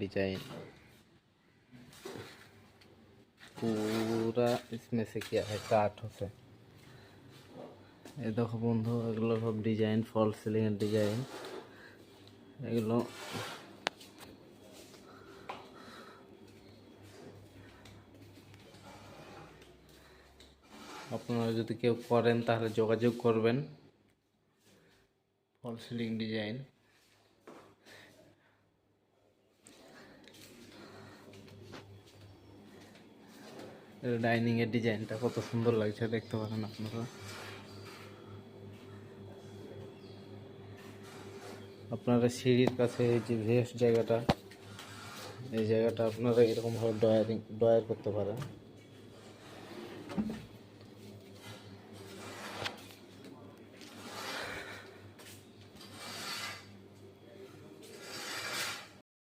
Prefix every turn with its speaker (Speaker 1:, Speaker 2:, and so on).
Speaker 1: Design पूरा इसमें से किया है काठों से। ये देखो बंधु एगुलो सब डिजाइन फल सिलिंग डिजाइन एगुलो আপনারা যদি কেউ করেন তাহলে যোগাযোগ করবেন। ফল সিলিং ডিজাইন ডাইনিং এর ডিজাইনটা কত সুন্দর লাগছে দেখতে পারেন আপনারা। আপনারা সিঁড়ির কাছে এই যে ভেস্ট জায়গাটা, এই জায়গাটা আপনারা এরকম ভাবে ড্রয়ার করতে পারেন।